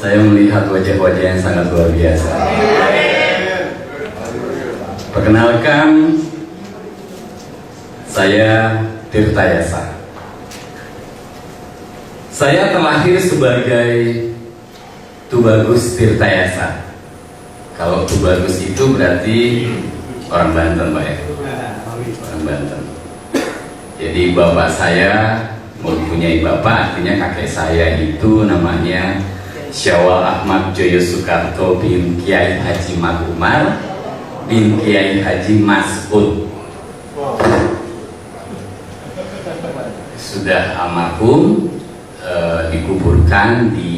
Saya melihat wajah-wajah yang sangat luar biasa. Perkenalkan, saya Tirta Yasa. Saya terlahir sebagai Tubagus Tirta Yasa. Kalau Tubagus itu berarti orang Banten, Pak ya? Orang Banten. Jadi bapak saya mempunyai bapak, artinya kakek saya itu namanya Syawal Ahmad Joyo Soekarto bin Kiai Haji Mat Umar bin Kiai Haji Mas'ud. Sudah almarhum, dikuburkan di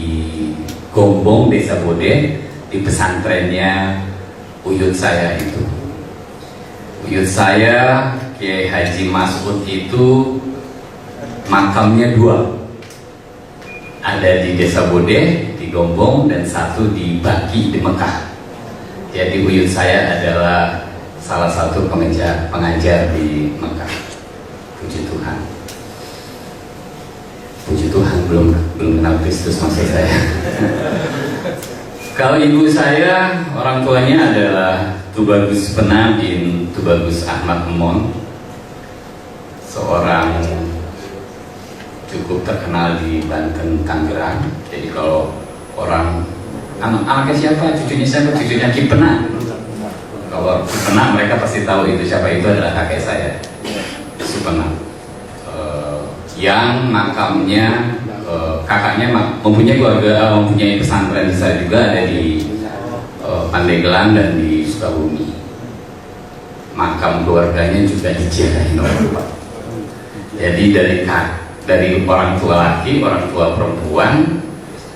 Gombong, Desa Bode, di pesantrennya uyut saya itu. Uyut saya, Kiai Haji Mas'ud itu makamnya dua. Ada di Desa Bode, di Gombong, dan satu di Baki, di Mekah. Jadi uyut saya adalah salah satu pengajar di Mekah. Puji Tuhan. Puji Tuhan, belum kenal Kristus maksud saya. Kalau ibu saya, orang tuanya adalah Tubagus Pena bin Tubagus Ahmad Emon, seorang cukup terkenal di Banten, Tangerang. Jadi kalau orang anaknya siapa, cucunya siapa, cucunya Ki Pena. Kalau Ki Pena mereka pasti tahu itu siapa, itu adalah kakek saya, Ki Pena. Yang makamnya kakaknya mempunyai keluarga, mempunyai pesantren saya juga, ada di Pandeglang dan di Sukabumi. Makam keluarganya juga diziarahin orang Pak. Jadi dari orang tua laki, orang tua perempuan,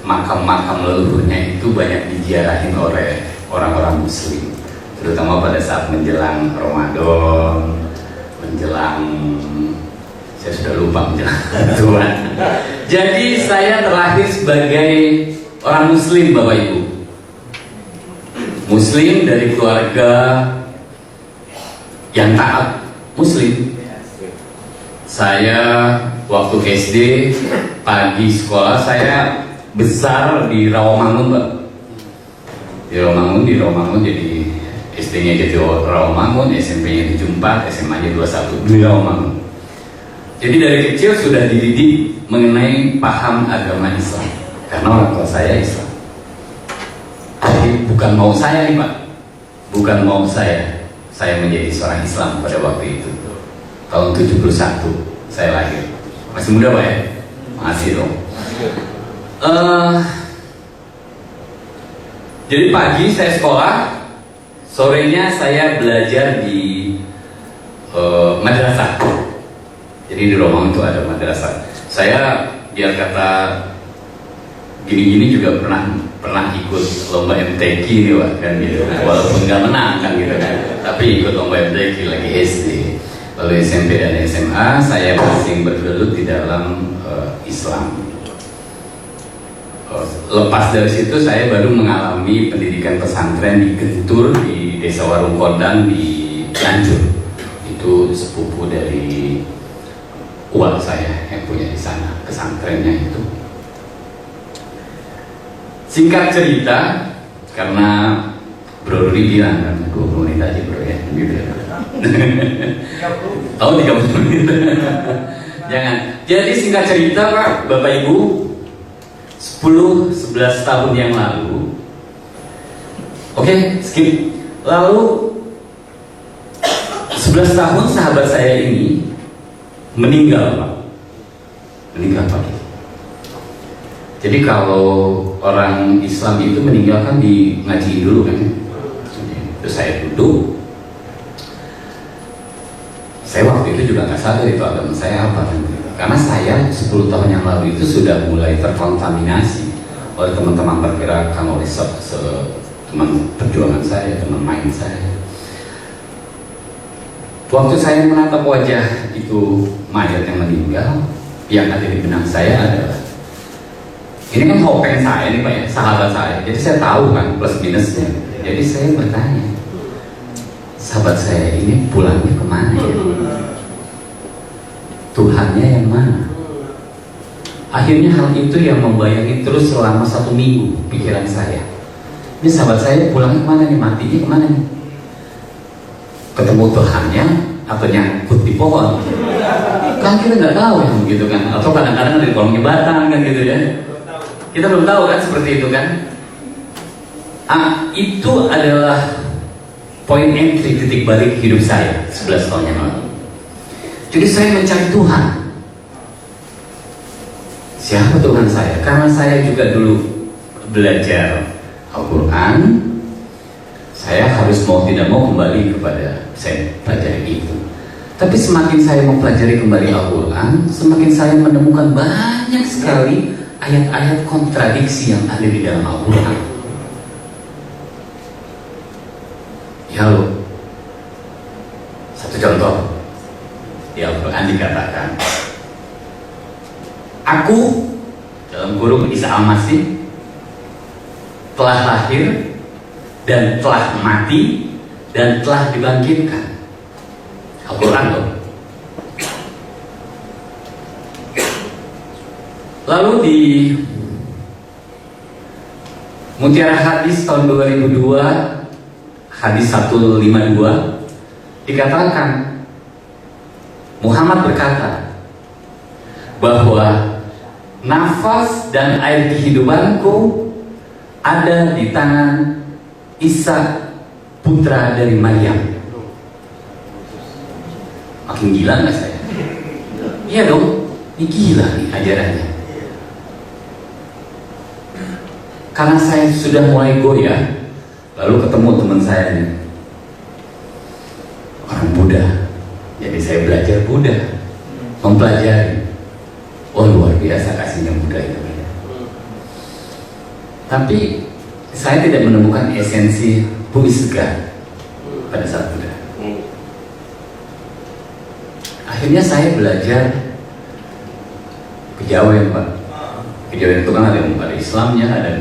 makam-makam leluhurnya itu banyak diziarahin oleh orang-orang Muslim, terutama pada saat menjelang Ramadan, menjelang, saya sudah lupa menjelang Tuhan. Jadi saya terlahir sebagai orang Muslim, Bapak Ibu. Muslim dari keluarga yang taat Muslim. Saya waktu SD, pagi sekolah, saya besar di Rawamangun, Pak. Di Rawamangun, jadi SD-nya jadi Rawamangun, SMP-nya 74, SMA-nya 21 di Rawamangun. Jadi dari kecil sudah dididik mengenai paham agama Islam, karena orang tua saya Islam. Jadi bukan mau saya nih Pak, bukan mau saya menjadi seorang Islam pada waktu itu. Tahun 71 saya lahir. Masih muda Pak ya? Masih dong. Jadi pagi saya sekolah, sorenya saya belajar di madrasah. Jadi di Romang itu ada madrasah. Saya biar kata gini-gini juga pernah ikut lomba MTQ nih Pak, kan gitu. Walaupun nggak menang kan gitu kan, tapi ikut lomba MTQ lagi SD. Lalu SMP dan SMA saya masih bergelut di dalam Islam. Lepas dari situ saya baru mengalami pendidikan pesantren di Gentur, di Desa Warung Kodang di Cianjur. Itu sepupu dari uang saya yang punya di sana pesantrennya itu. Singkat cerita, karena Bro Rudi bilang kan 20 menit aja bro ya, gitu ya. Oh 30 menit. Jangan. Jadi singkat cerita Pak, Bapak Ibu, 10-11 tahun yang lalu, oke, skip. Lalu 11 tahun sahabat saya ini meninggal Pak. Meninggal Pak. Jadi kalau orang Islam itu meninggal kan di ngajiin dulu kan. Terus saya duduk. Saya waktu itu juga nggak sadar itu agama saya apa kan. Karena saya 10 tahun yang lalu itu sudah mulai terkontaminasi oleh teman-teman pergerakan, oleh teman perjuangan saya, teman main saya. Waktu saya menatap wajah itu mayat yang meninggal, yang ada di benak saya adalah, ini kan hopeng saya nih Pak ya, sahabat saya. Jadi saya tahu kan plus minusnya. Jadi saya bertanya, sahabat saya ini pulangnya kemana ya? Tuhannya yang mana? Akhirnya hal itu yang membayangi terus selama 1 minggu pikiran saya. Ini sahabat saya pulangnya kemana nih, matinya kemana nih? Ketemu Tuhannya atau nyangkut di pohon? Kan kita nggak tahu ya gitu kan. Atau kadang-kadang di kolong jembatan kan gitu ya. Kita belum tahu kan seperti itu kan. Itu adalah poin entry, titik balik hidup saya 11 tahun yang lalu. Jadi saya mencari Tuhan. Siapa Tuhan saya? Karena saya juga dulu belajar Al-Quran, saya harus mau tidak mau kembali kepada saya pelajari itu. Tapi semakin saya mempelajari kembali Al-Quran, semakin saya menemukan banyak sekali ayat-ayat kontradiksi yang ada di dalam Al-Quran. Ya loh, satu contoh di Al-Quran dikatakan, aku dalam kurung Isa Al-Masih telah lahir dan telah mati dan telah dibangkitkan. Al-Quran loh. Lalu di Mutiara Hadis tahun 2002, hadis 152, dikatakan Muhammad berkata bahwa nafas dan air kehidupanku ada di tangan Isa, putra dari Maryam. Makin gila nggak saya? Iya dong, ini gila nih ajarannya. Karena saya sudah mulai goyah, lalu ketemu teman saya nih, orang Buddha. Jadi saya belajar Buddha, mempelajari. Oh luar biasa kasihnya Buddha itu. Tapi saya tidak menemukan esensi bumi segar pada saat Buddha. Akhirnya saya belajar kejawen, Pak. Kejawen itu kan ada Islamnya, ada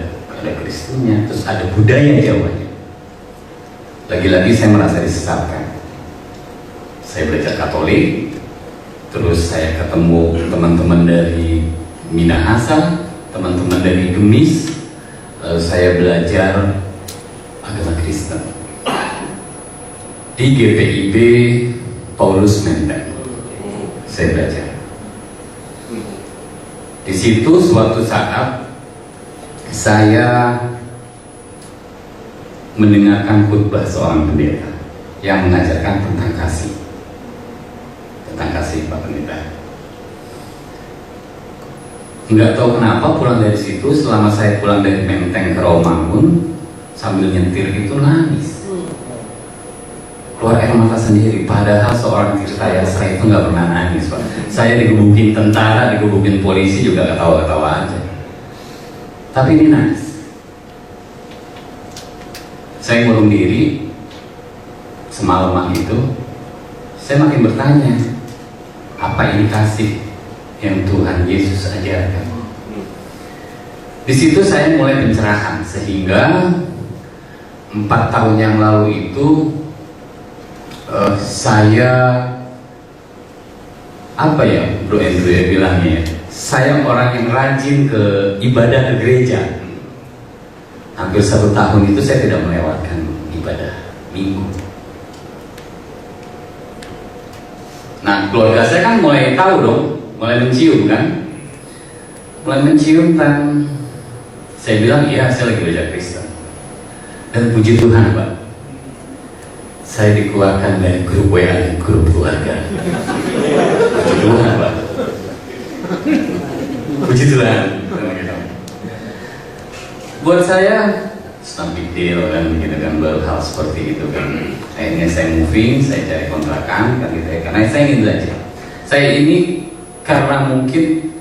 Kristennya, terus ada budaya Jawanya. Lagi-lagi saya merasa disesatkan. Saya belajar Katolik, terus saya ketemu teman-teman dari Minahasa, teman-teman dari Gemis. Lalu saya belajar agama Kristen di GPIB Paulus Menteng. Saya belajar di situ. Suatu saat saya mendengarkan khutbah seorang pendeta yang mengajarkan tentang kasih Pak Pendeta. Nggak tahu kenapa pulang dari situ, selama saya pulang dari Menteng ke Rawamangun sambil nyetir itu nangis, keluar air mata sendiri. Padahal seorang tirta saya itu nggak pernah nangis, Pak. Saya digebukin tentara, digebukin polisi juga ketawa-ketawa aja. Tapi ini nangis. Saya ngurung diri semalaman itu. Saya makin bertanya, apa ini kasih yang Tuhan Yesus ajarkan? Di situ saya mulai pencerahan, sehingga 4 tahun yang lalu itu saya Bro Andrew ya bilangnya, saya orang yang rajin ke ibadah ke gereja. Hampir 1 tahun itu saya tidak melewatkan ibadah minggu. Nah, keluarga saya kan mulai tahu dong, mulai mencium kan, dan saya bilang iya, saya lagi belajar Kristen. Dan puji Tuhan, Pak, saya dikeluarkan dari grup WA dan grup keluarga. Puji Tuhan, Pak. Puji Tuhan. Buat saya not big deal kan, begitu kan, baru hal seperti itu kan. Akhirnya saya moving, saya cari kontrakan kan gitu ya, karena saya ingin belajar. Saya ini karena mungkin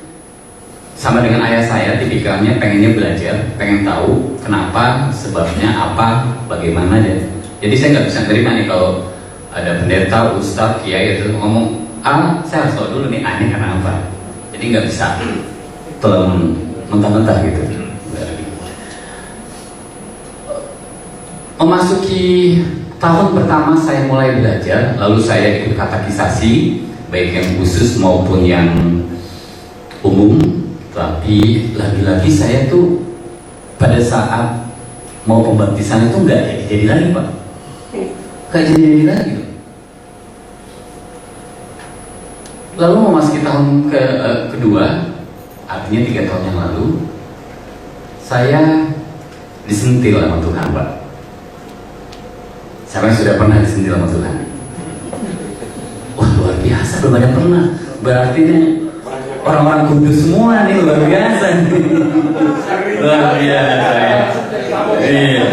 sama dengan ayah saya, tipikalnya pengennya belajar, pengen tahu kenapa, sebabnya apa, bagaimana ya. Jadi saya nggak bisa terima nih kalau ada pendeta, ustadz, kiai itu ngomong saya harus tahu dulu nih A-nya karena apa. Jadi nggak bisa telan mentah-mentah gitu. Memasuki tahun pertama saya mulai belajar, lalu saya ikut katekisasi, baik yang khusus maupun yang umum. Tapi lagi-lagi saya tuh pada saat mau pembaptisan itu nggak jadi lagi Pak, nggak jadi lagi. Lalu memasuki tahun kedua, artinya 3 tahun yang lalu, saya disentil sama Tuhan Pak. Siapa yang sudah pernah disentil sama Tuhan? Wah luar biasa, belum ada pernah. Berarti ini orang-orang kudus semua nih, luar biasa nih. Luar biasa ya. Iya.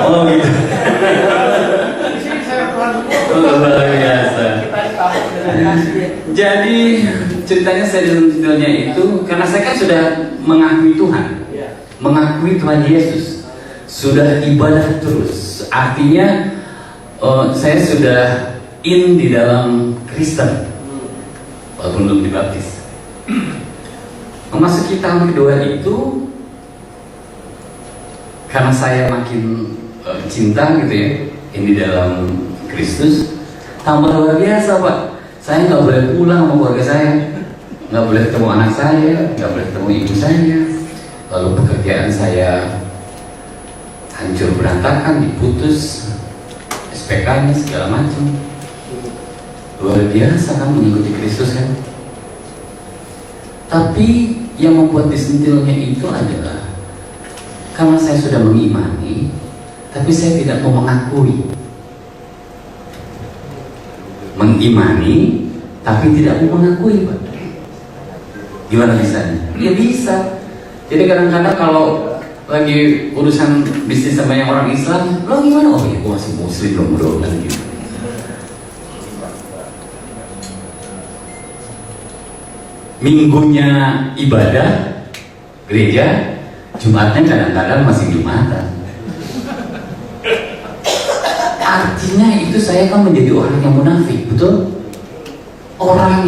Oh gitu. Luar biasa. Jadi ceritanya saya disentilnya itu karena saya kan sudah mengakui Tuhan, mengakui Tuhan Yesus, sudah ibadah terus. Artinya saya sudah in di dalam Kristen walaupun belum dibaptis. Memasuki tahun kedua itu karena saya makin cinta gitu ya ini dalam Kristus, tambah luar biasa Pak. Saya nggak boleh pulang sama keluarga saya, nggak boleh ketemu anak saya, nggak boleh ketemu ibu saya. Lalu pekerjaan saya hancur berantakan, diputus, SPK-nya segala macam. Luar biasa kan mengikuti Kristus kan. Tapi yang membuat disentilnya itu adalah karena saya sudah mengimani, tapi saya tidak mau mengakui. Mengimani, tapi tidak mau mengakui Pak. Gimana bisanya? Ya bisa. Jadi kadang-kadang kalau lagi urusan bisnis sama yang orang Islam, lo gimana? Oh ya, gue masih Muslim dong bro, kan gitu. Minggunya ibadah gereja, Jumatnya kadang-kadang masih Jumatan. Artinya itu saya kan menjadi orang yang munafik, betul? Orang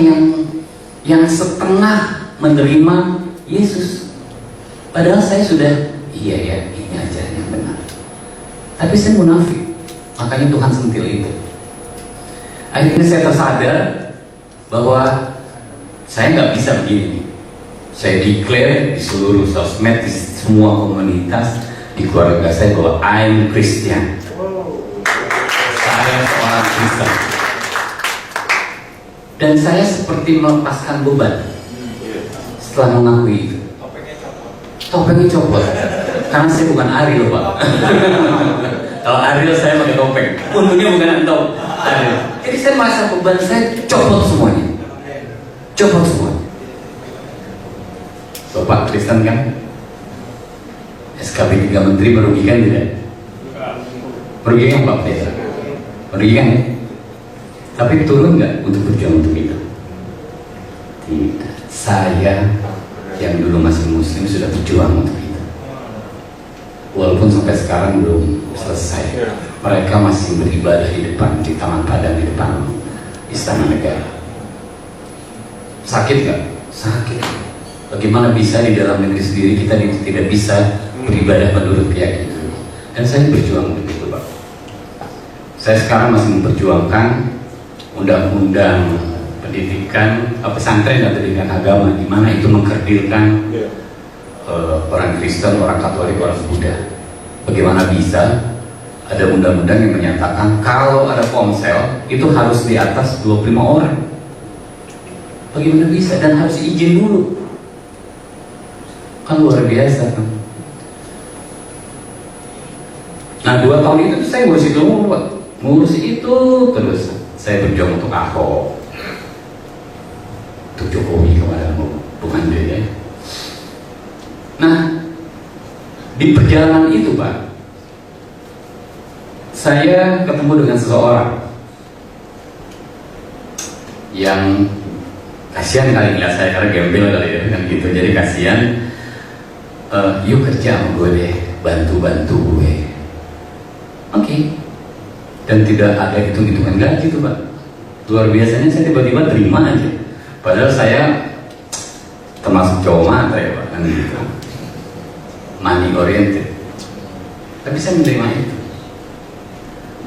yang setengah menerima Yesus. Padahal saya sudah, iya ya, ini ajaran yang benar. Tapi saya munafik, makanya Tuhan sentil itu. Akhirnya saya tersadar bahwa saya nggak bisa begini. Saya declare di seluruh sosmed, di semua komunitas, di keluarga saya bahwa I'm Christian. Saya seorang Kristen. Dan saya seperti melepaskan beban setelah mengakui itu. Topengnya copot. Karena saya bukan Ariel Pak. Kalau Ariel saya pakai topeng. Untungnya bukan entah Ariel. Jadi saya merasa beban saya copot semuanya. Copot semua. Bapak Kristen kan? SKP 3 Menteri merugikan tidak? Merugikan Pak Pendeta? Merugikan ya? Tapi turun nggak untuk berjuang untuk itu? Tidak. Saya yang dulu masih Muslim sudah berjuang untuk itu. Walaupun sampai sekarang belum selesai. Mereka masih beribadah di depan, di Taman Padang, di depan Istana Negara. Sakit nggak? Sakit. Bagaimana bisa di dalam negeri sendiri kita tidak bisa beribadah menurut keyakinan? Dan saya berjuang untuk itu Pak. Saya sekarang masih memperjuangkan undang-undang pendidikan pesantren dan pendidikan agama, di mana itu mengkerdilkan orang Kristen, orang Katolik, orang Buddha. Bagaimana bisa ada undang-undang yang menyatakan kalau ada ponsel itu harus di atas 25 orang? Bagaimana bisa? Dan harus izin dulu. Kan luar biasa kan. Nah 2 tahun itu saya ngurus itu mulu Pak. Ngurus itu terus. Saya berjuang untuk Ahok, untuk Jokowi kemarin, bukan dia ya. Nah di perjalanan itu Pak, saya ketemu dengan seseorang yang kasihan kali ngeliat saya karena gembel kali ya kan gitu. Jadi kasihan, yuk kerja sama gue deh, bantu gue. Oke. Dan tidak ada hitung-hitungan gaji tuh Pak. Luar biasanya saya tiba-tiba terima aja. Padahal saya termasuk cowok mata ya Pak kan gitu, money oriented. Tapi saya menerima itu.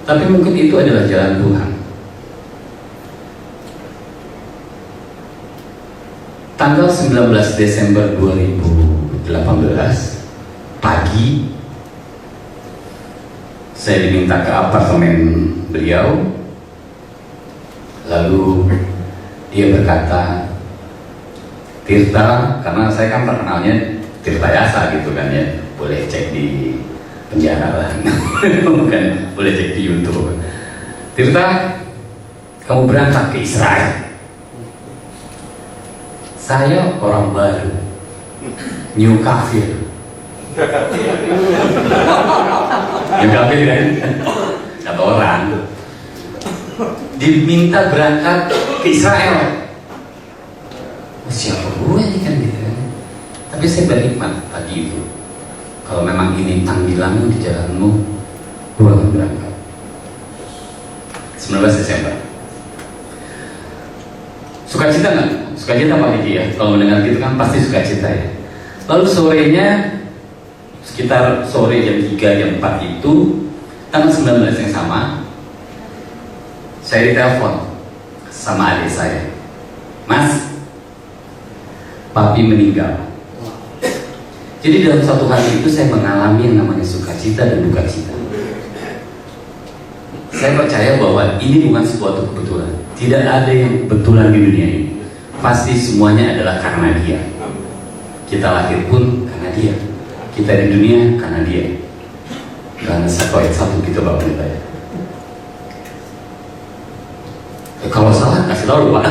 Tapi mungkin itu adalah jalan Tuhan. Tanggal 19 Desember 2018 pagi, saya diminta ke apartemen beliau. Lalu dia berkata, Tirta, karena saya kan terkenalnya Tirta Yasa gitu kan ya, boleh cek di penjara lah, bukan, boleh cek di YouTube. Tirta, kamu berangkat ke Israel. Saya orang baru, new kafir. New kafir kan? Kata orang. Diminta berangkat ke Israel. Siapa gue nih kan gitu kan? Tapi saya berhikmat pagi itu. Kalau memang ini panggilanmu di jalanmu, gue akan berangkat. 19 Desember. Sukacita nggak? Sukacita Pak Diki ya. Kalau mendengar gitu kan pasti sukacita ya. Lalu sorenya, sekitar sore jam 3, jam 4 itu, tanggal 19 yang sama, saya ditelepon sama adik saya. Mas, papi meninggal. Jadi dalam satu hari itu saya mengalami yang namanya sukacita dan duka cita. Saya percaya bahwa ini bukan sebuah kebetulan. Tidak ada yang kebetulan di dunia ini. Pasti semuanya adalah karena Dia. Kita lahir pun karena Dia. Kita di dunia karena Dia. Karena satu ayat 1 kita bawa kita ya. Kalau salah kasih tahu Pak.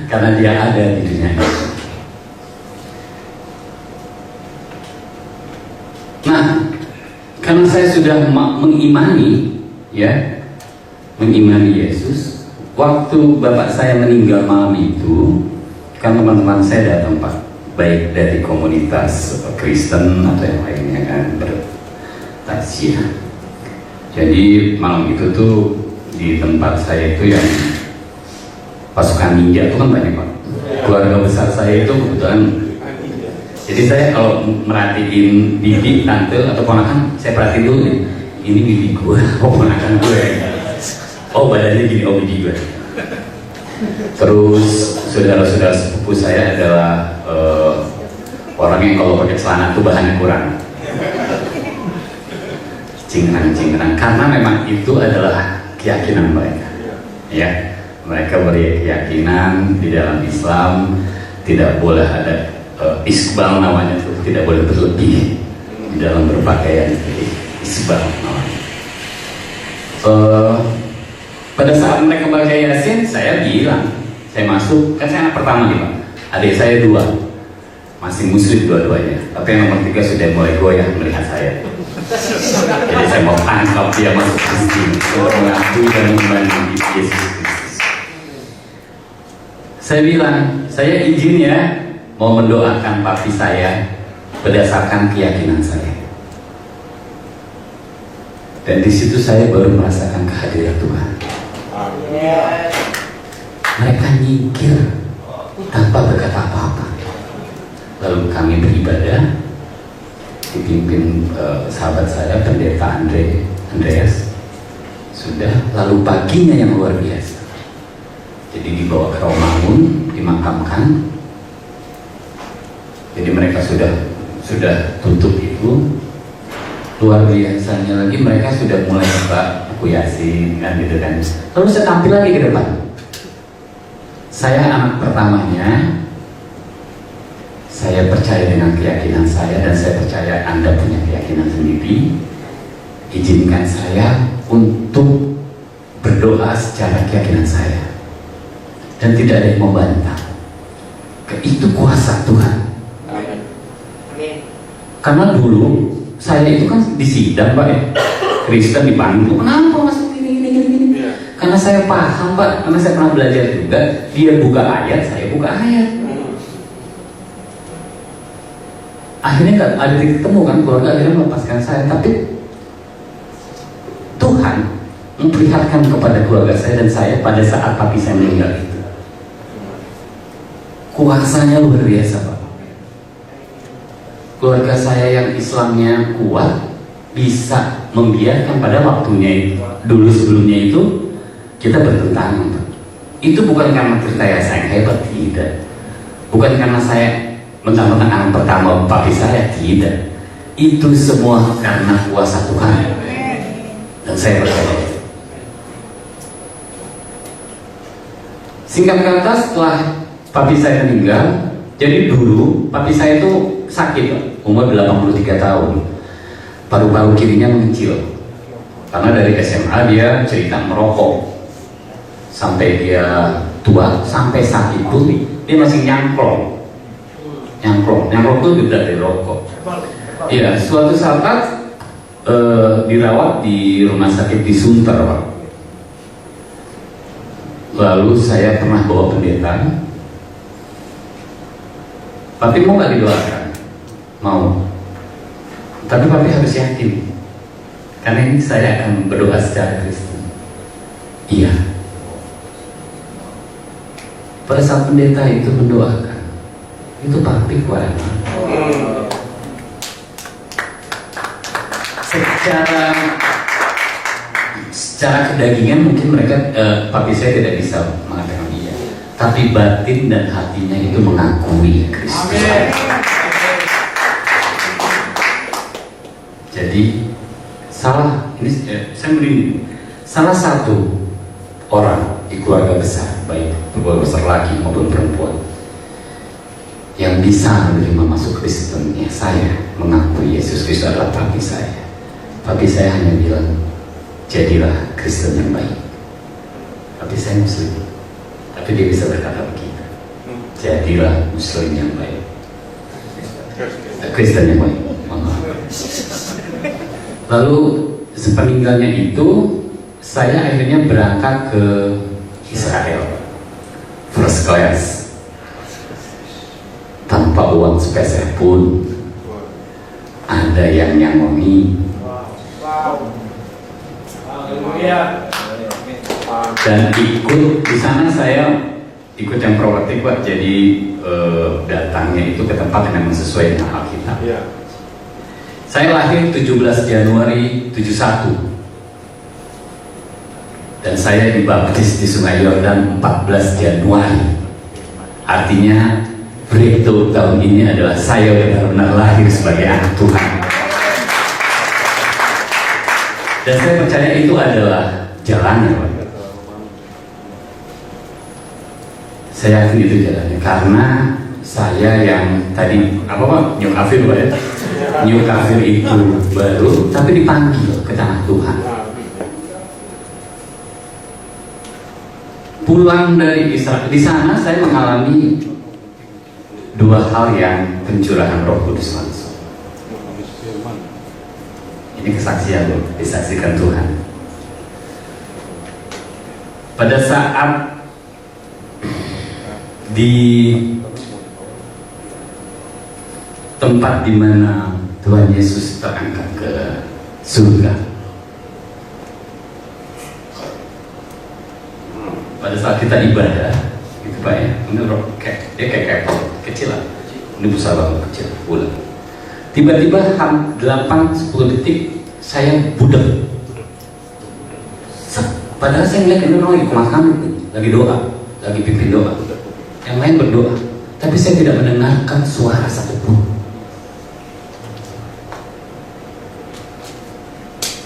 Karena Dia ada di dunia ini. Nah, karena saya sudah mengimani Yesus. Waktu bapak saya meninggal malam itu, kan teman-teman saya datang Pak, baik dari komunitas Kristen atau yang lainnya kan bertaziah. Jadi malam itu tuh di tempat saya itu yang pasukan ninja itu kan banyak Pak. Keluarga besar saya itu kebetulan. Jadi saya kalau merhatiin bibi, tante atau ponakan, saya perhatiin dulu nih. Ini bibi gue, oh ponakan gue. Oh badannya gini, oh bibi gue. Terus saudara-saudara sepupu saya adalah orang yang kalau pakai celana tuh bahannya kurang. Cingkrang-cingkrang, karena memang itu adalah keyakinan mereka. Ya, mereka berkeyakinan di dalam Islam tidak boleh ada isbal namanya tuh, tidak boleh berlebih di dalam berpakaian. Isbal namanya. Pada saat mereka baca Yasin, saya bilang, saya masuk, kan saya anak pertama nih Pak, adik saya 2, masih muslim dua-duanya, tapi yang nomor 3 sudah mulai goyah melihat saya. Jadi saya mau tangkap dia masuk Kristen untuk mengakui dan membanding Yesus Kristus. Saya bilang, saya izin ya mau mendoakan papi saya berdasarkan keyakinan saya. Dan di situ saya baru merasakan kehadiran Tuhan. Mereka nyingkir tanpa berkata apa-apa. Lalu kami beribadah, dipimpin sahabat saya, pendeta Andreas. Sudah, lalu paginya yang luar biasa. Jadi dibawa ke Romangun, dimakamkan. Jadi mereka sudah tutup itu. Luar biasanya lagi mereka sudah mulai buka buku Yasin kan gitu kan. Lalu saya tampil lagi ke depan. Saya anak pertamanya. Saya percaya dengan keyakinan saya dan saya percaya Anda punya keyakinan sendiri. Izinkan saya untuk berdoa secara keyakinan saya. Dan tidak ada yang membantah. Itu kuasa Tuhan. Amin. Karena dulu saya itu kan di sidang Pak ya, Kristen dipanggil, kenapa masuk gini. Karena saya paham Pak, karena saya pernah belajar juga. Dia buka ayat, saya buka ayat. Akhirnya nggak ada titik temu kan, keluarga akhirnya melepaskan saya. Tapi Tuhan memperlihatkan kepada keluarga saya dan saya pada saat papi saya meninggal itu. Kuasanya luar biasa Pak. Keluarga saya yang Islamnya kuat bisa membiarkan pada waktunya itu, dulu sebelumnya itu kita bertentangan Pak. Itu bukan karena cerita yang saya hebat, tidak. Bukan karena saya mentang-mentang anak pertama papi saya, tidak. Itu semua karena kuasa Tuhan. Dan saya percaya. Singkat kata, setelah papi saya meninggal, jadi dulu papi saya itu sakit, umur 83 tahun. Paru-paru kirinya mengecil. Karena dari SMA dia cerita merokok. Sampai dia tua, sampai saat itu dia masih nyangklong itu juga dari rokok. Iya, suatu saat dirawat di rumah sakit di Sunter, Pak. Lalu saya pernah bawa pendeta. Papi mau nggak didoakan? Mau. Tapi papi harus yakin, karena ini saya akan berdoa secara Kristen. Iya. Pada saat pendeta itu mendoakan, itu papi kuat. Secara kedagingan mungkin mereka papi saya tidak bisa mengatakan iya, tapi batin dan hatinya itu mengakui Kristus. Jadi salah ini saya beri salah satu orang di keluarga besar, baik keluarga besar laki maupun perempuan, yang bisa menerima masuk Kristennya saya mengakui Yesus Kristus adalah papi saya. Papi saya hanya bilang, jadilah Kristen yang baik. Papi saya Muslim, tapi dia bisa berkata begitu, jadilah Muslim yang baik, Kristen yang baik. Lalu sepeninggalnya itu, saya akhirnya berangkat ke Israel first class tanpa uang sepeser pun. Ada yang nyangoni. Dan ikut di sana, saya ikut yang proaktif, Pak. Jadi datangnya itu ke tempat yang memang sesuai dengan Alkitab. Saya lahir 17 Januari 71. Dan saya dibaptis di Sungai Yordan 14 Januari. Artinya breakthrough tahun ini adalah saya benar-benar lahir sebagai anak Tuhan. Dan saya percaya itu adalah jalannya, Pak. Saya yakin itu jalannya, karena saya yang tadi apa Pak? New kafir, Pak, ya? New kafir itu baru, tapi dipanggil ke tanah Tuhan. Pulang dari Israel, di sana saya mengalami dua hal yang pencurahan Roh Kudus langsung. Ini kesaksian loh, disaksikan Tuhan. Pada saat di tempat di mana Tuhan Yesus terangkat ke surga, pada saat kita ibadah, gitu Pak ya, ini dia kayak kecil lah, ini besar banget, kecil, bulat. Tiba-tiba 8-10 detik saya budek. Padahal saya ngeliat ini orang lagi kemas lagi doa, lagi pimpin doa, yang lain berdoa, tapi saya tidak mendengarkan suara satupun.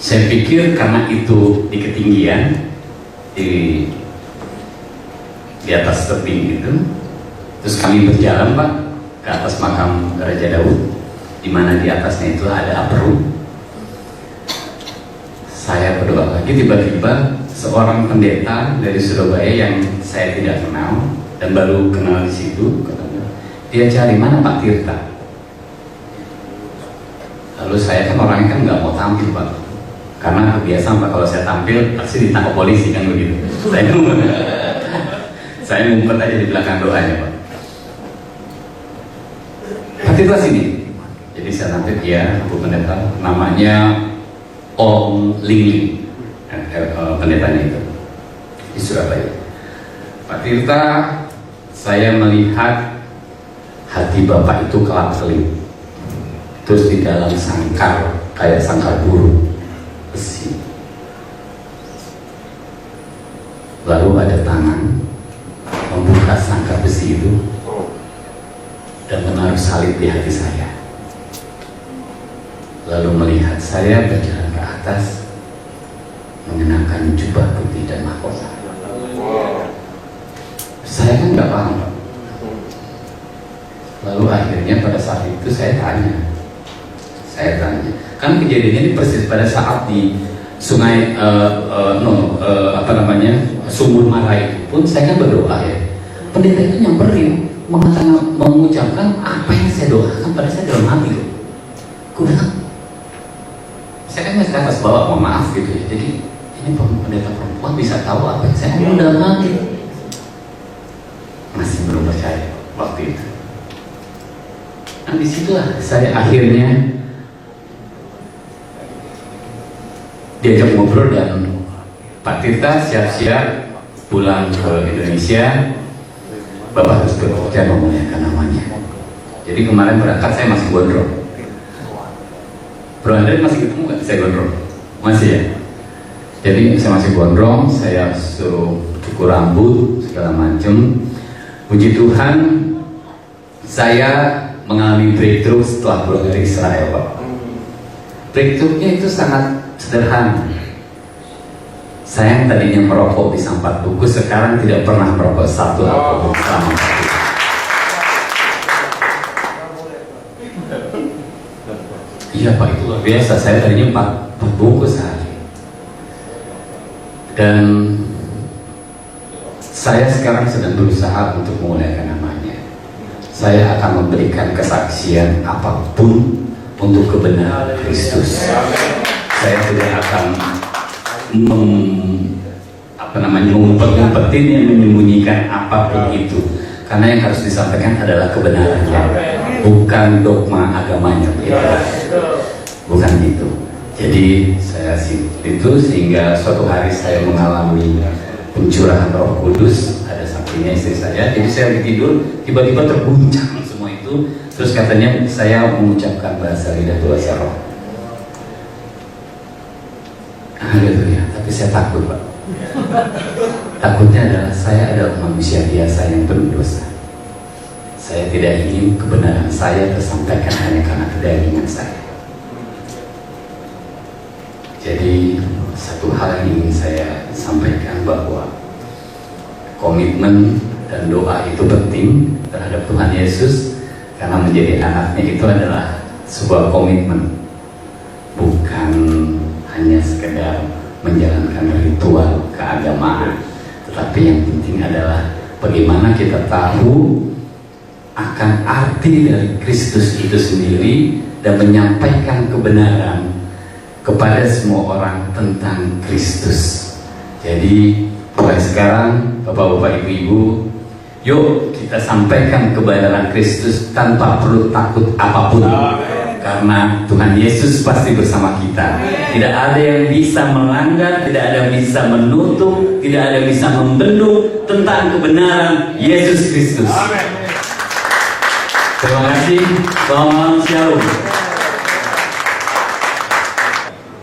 Saya pikir karena itu di ketinggian, di atas tebing gitu. Terus kami berjalan, Pak, ke atas makam Raja Daud, di mana di atasnya itu ada aperu. Saya berdoa lagi, tiba-tiba seorang pendeta dari Surabaya yang saya tidak kenal dan baru kenal di situ, katanya, dia cari mana Pak Tirta. Lalu saya kan orangnya kan nggak mau tampil, Pak, karena kebiasaan Pak, kalau saya tampil pasti ditangkap polisi kan begitu. Saya ngumpet aja di belakang doanya, Pak. Pak Tirta sini. Jadi saya tampil, ya, Bu Pendeta, namanya Om Ling, pendetanya itu di Surabaya. Pak Tirta, saya melihat hati Bapak itu kelap-kelip, terus di dalam sangkar, kayak sangkar burung besi. Lalu ada tangan membuka sangkar besi itu, dan menaruh salib di hati saya. Lalu melihat saya berjalan ke atas mengenakan jubah putih dan mahkota. Saya kan nggak paham, Pak. Lalu akhirnya pada saat itu saya tanya, kan kejadiannya ini persis pada saat di sungai Sumur Mara itu pun saya kan berdoa ya. Pendeta itu nyamperin, mengucapkan apa yang saya doakan pada saya dalam hati loh. Gue bilang, saya kan masih atas bawa, mohon maaf gitu ya. Jadi ini pendeta perempuan bisa tahu apa yang saya ngomong dalam hati. Masih belum percaya waktu itu. Nah disitulah saya akhirnya diajak ngobrol dan Pak Tirta siap-siap pulang ke Indonesia. Bapak harus bekerja memuliakan namanya. Jadi kemarin berangkat saya masih gondrong. Bro Andre masih ketemu nggak? Saya gondrong, masih ya. Jadi saya masih gondrong, saya suruh cukur rambut segala macam. Puji Tuhan, saya mengalami breakthrough setelah pulang dari Israel, Pak. Breakthrough-nya itu sangat sederhana. Saya yang tadinya merokok bisa 4 bungkus, sekarang tidak pernah merokok 1 alkohol selama 4 bulan. Iya Pak, itu luar biasa. Saya tadinya 4 bungkus sehari. Dan saya sekarang sedang berusaha untuk memuliakan namanya. Saya akan memberikan kesaksian apapun untuk kebenaran Kristus. Saya tidak akan mengumpet-ngumpetin yang menyembunyikan apapun itu, karena yang harus disampaikan adalah kebenarannya, bukan dogma agamanya, bukan itu. Jadi saya itu sehingga suatu hari saya mengalami pencurahan Roh Kudus, ada saksinya istri saya. Jadi saya tidur tiba-tiba terguncang semua itu, terus katanya saya mengucapkan bahasa lidah, bahasa roh. Haleluya, tapi saya takut Pak. Takutnya adalah saya adalah manusia biasa yang penuh dosa. Saya tidak ingin kebenaran saya tersampaikan hanya karena kedagingan saya. Jadi satu hal yang ingin saya sampaikan bahwa komitmen dan doa itu penting terhadap Tuhan Yesus, karena menjadi anaknya itu adalah sebuah komitmen, bukan hanya sekedar menjalankan ritual keagamaan, tetapi yang penting adalah bagaimana kita tahu akan arti dari Kristus itu sendiri dan menyampaikan kebenaran kepada semua orang tentang Kristus. Jadi mulai sekarang Bapak-bapak, Ibu-ibu, yuk kita sampaikan kebenaran Kristus tanpa perlu takut apapun. Karena Tuhan Yesus pasti bersama kita. Tidak ada yang bisa melanggar, tidak ada yang bisa menutup, tidak ada yang bisa membendung tentang kebenaran Yesus Kristus. Terima kasih. Selamat malam, shalom.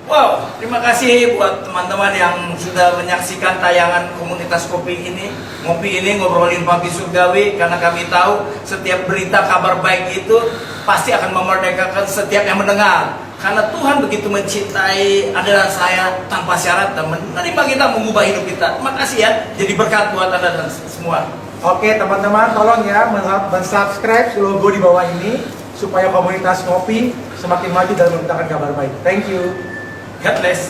Wow, terima kasih buat teman-teman yang sudah menyaksikan tayangan komunitas kopi ini. Ngopi ini ngobrolin Papi Surgawi, karena kami tahu setiap berita kabar baik itu pasti akan memerdekakan setiap yang mendengar. Karena Tuhan begitu mencintai adalah saya tanpa syarat dan menerima kita, mengubah hidup kita. Terima kasih ya, jadi berkat buat Anda dan semua. Oke teman-teman, tolong ya subscribe logo di bawah ini supaya komunitas kopi semakin maju dalam memberitakan kabar baik. Thank you. God bless.